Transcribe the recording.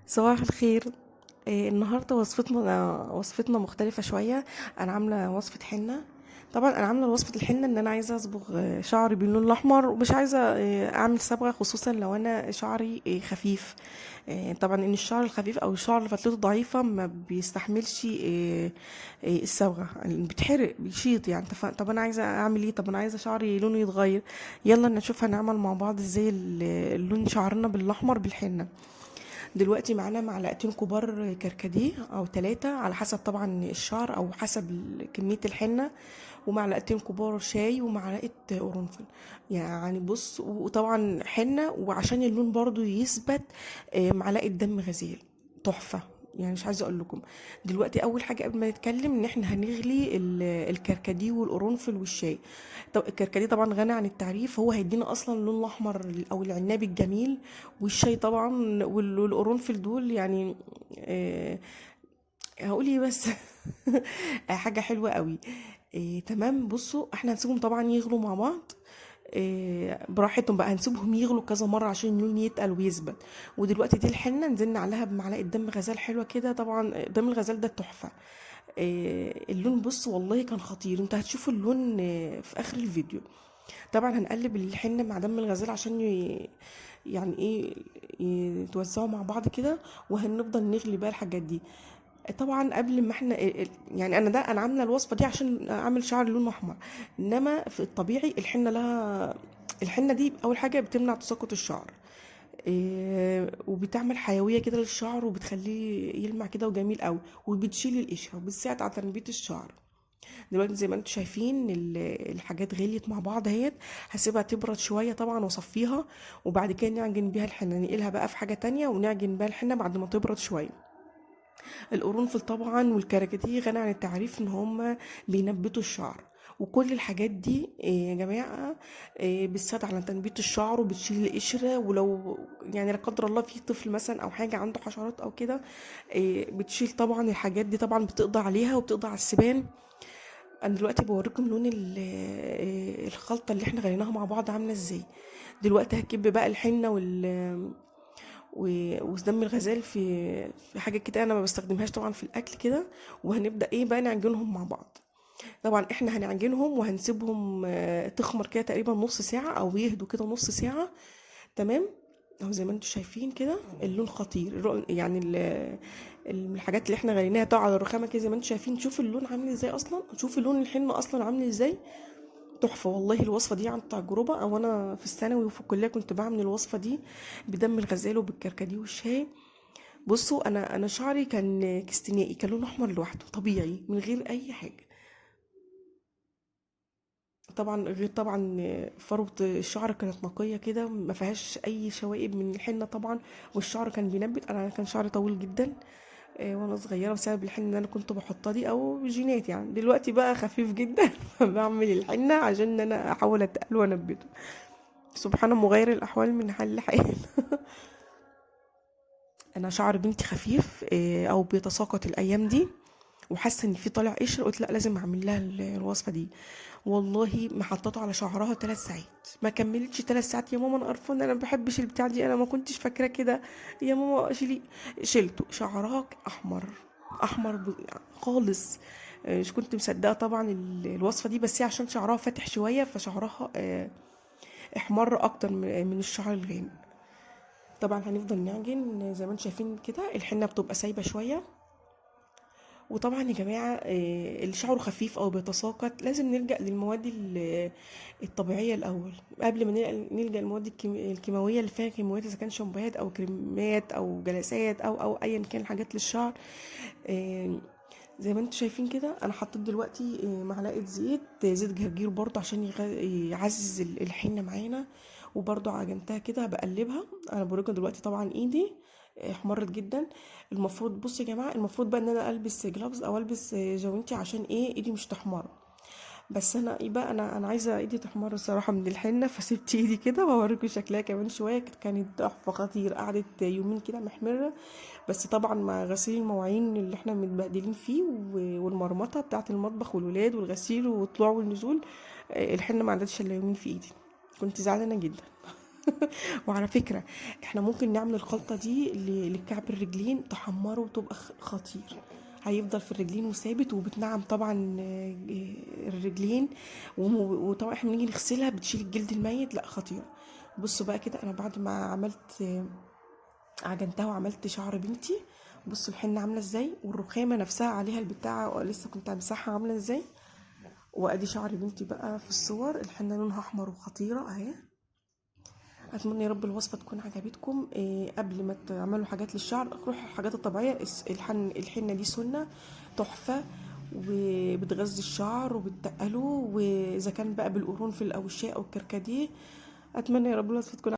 صباح الخير. النهارده وصفتنا مختلفة شوية. انا عاملة وصفة حنة. طبعا انا عاملة وصفة الحنة ان انا عايزة اصبغ شعري باللون الاحمر، ومش عايزة اعمل صبغة، خصوصا لو انا شعري خفيف. طبعا ان الشعر الخفيف او الشعر اللي فتلته ضعيفة ما بيستحملش الصبغة، يعني بيتحرق بيشيط يعني. طب انا عايزة اعمل ايه؟ طب انا عايزة شعري لونه يتغير. يلا نشوف هنعمل مع بعض ازاي اللون شعرنا بالاحمر بالحنة. دلوقتي معانا معلقتين كبار كركديه او 3 على حسب طبعا الشعر او حسب كمية الحنة، ومعلقتين كبار شاي ومعلقة قرنفل. يعني بص، وطبعا حنة، وعشان اللون برضو يثبت معلقة دم غزال تحفة. يعني مش عايزه اقول لكم. دلوقتي اول حاجه قبل ما نتكلم ان احنا هنغلي الكركديه والقرنفل والشاي. طب الكركديه طبعا غني عن التعريف، هو هيدينا اصلا اللون الاحمر او العنابي الجميل. والشاي طبعا والقرنفل دول يعني هقول ايه بس حاجه حلوه قوي. تمام. بصوا احنا هنسيبهم طبعا يغلوا مع بعض براحتهم بقى، هنسيبهم يغلوا كذا مره عشان اللون يتقل ويثبت. ودلوقتي دي الحنه نزلنا عليها بمعلقه دم غزال حلوه كده. طبعا دم الغزال ده تحفه. اللون بص والله كان خطير، انت هتشوفوا اللون في اخر الفيديو. طبعا هنقلب الحنة مع دم الغزال عشان يعني ايه، يتوزعوا مع بعض كده. وهنفضل نغلي بقى الحاجات دي. طبعا قبل ما احنا يعني انا عامله الوصفه دي عشان اعمل شعر لونه احمر. انما في الطبيعي الحنه دي اول حاجه بتمنع تساقط الشعر. وبتعمل حيويه كده للشعر وبتخليه يلمع كده وجميل قوي. وبتشيل القشره وبتساعد على تنبيت الشعر. دلوقتي زي ما انتم شايفين الحاجات غليت مع بعض اهيت. هسيبها تبرد شويه طبعا واصفيها، وبعد كده نعجن بيها الحنه، ننقلها بقى في حاجه تانية ونعجن بيها الحنه بعد ما تبرد شويه. القرنفل طبعا والكركديه غني عن التعريف ان هم بينبتوا الشعر. وكل الحاجات دي يا جماعة بتساعد على تنبيت الشعر وبتشيل القشرة. ولو يعني لا قدر الله في طفل مثلا او حاجة عنده حشرات او كده، بتشيل طبعا الحاجات دي، طبعا بتقضي عليها وبتقضي على السبان. انا دلوقتي بوريكم لون الخلطة اللي احنا غليناها مع بعض عاملة ازاي. دلوقتي هكب بقى الحنة ودم الغزال في حاجه كده انا ما بستخدمهاش طبعا في الاكل كده. وهنبدا ايه بقى نعجنهم مع بعض. طبعا احنا هنعجنهم وهنسيبهم تخمر كده تقريبا نص ساعه او يهدوا كده نص ساعه. تمام. اهو زي ما انتم شايفين كده اللون خطير. يعني الحاجات اللي احنا غليناها طبعا على الرخامه كده زي ما انتم شايفين. شوف اللون عامل ازاي اصلا، شوف اللون الحنه اصلا عامل ازاي. تحفة والله. الوصفة دي عن تجربة، او انا في الثانوي وفي الكلية كنت بعمل الوصفة دي بدم الغزال وبالكركديه والشاي. بصوا انا شعري كان كستنائي، كان لونه احمر لوحده طبيعي من غير اي حاجة. طبعا غير طبعا فروة الشعر كانت نقية كده ما فيهاش اي شوائب من الحنة طبعا. والشعر كان بينبت. انا كان شعري طويل جدا وانا صغيره بسبب الحنه اللي انا كنت بحطها دي او جينات. يعني دلوقتي بقى خفيف جدا بعمل الحنه عشان ان انا احاول اتقل وانبته. سبحان مغير الاحوال من حال لحال. انا شعر بنتي خفيف او بيتساقط الايام دي، وحاسه ان في طالع قشر. قلت لا لازم اعمل لها الوصفه دي. والله ما حطيته على شعرها 3 ساعات، ما كملتش 3 ساعات. يا ماما انا قرفانه، انا ما بحبش البتاع دي، انا ما كنتش فاكره كده. يا ماما شيلي. شلته. شعرها احمر، احمر خالص. مش كنت مصدقه طبعا الوصفه دي، بس هي عشان شعرها فاتح شويه فشعرها احمر اكتر من الشعر الغامق. طبعا هنفضل نعجن زي ما انتم شايفين كده. الحنه بتبقى سايبه شويه. وطبعا يا جماعة اللي شعره خفيف أو بيتساقط لازم نلجأ للمواد الطبيعية الأول قبل ما نلجأ للمواد الكيماوية اللي فيها كيماويات، إذا كان شامبوهات أو كريمات أو جلسات أو أيا كان الحاجات للشعر. آه، زي ما انتم شايفين كده أنا حطيت دلوقتي معلقة زيت جرجير برضه عشان يعزز الحنة معانا. وبرضه عجنتها كده بقلبها. أنا بوريكم دلوقتي طبعا إيدي احمرت جدا. المفروض بصوا يا جماعه، المفروض بقى ان انا البس جلافز او البس جوانتي عشان ايه ايدي مش تحمر. بس انا ايه بقى، انا عايزه ايدي تحمر الصراحه من الحنه، فسبت ايدي كده وهوريكم شكلها كمان شويه. كانت تحفه خطير، قعدت يومين كده محمره. بس طبعا مع غسيل المواعين اللي احنا متبهدلين فيه والمرمطه بتاعه المطبخ والولاد والغسيل والطلوع والنزول، الحنه ما عدتش الا يومين في ايدي. كنت زعلانه جدا. وعلى فكرة احنا ممكن نعمل الخلطة دي لكعب الرجلين، تحمره وتبقى خطير. هيفضل في الرجلين وثابت، وبتنعم طبعا الرجلين. وطبعا احنا بنيجي نغسلها بتشيل الجلد الميت، لا خطيرة. بصوا بقى كده، انا بعد ما عملت عجنتها وعملت شعر بنتي، بصوا الحنة عاملة ازاي، والرخامة نفسها عليها البتاع لسه كنت همسحها عاملة ازاي. وادي شعر بنتي بقى في الصور، الحنة لونها احمر وخطيرة اهي. اتمنى يا رب الوصفه تكون عجبتكم. قبل ما تعملوا حاجات للشعر، روحوا الحاجات الطبيعيه. الحنه دي سنه تحفه، وبتغذي الشعر وبتقله، واذا كان بقى بالقرنفل او الشاي او الكركديه. اتمنى يا رب الوصفه تكون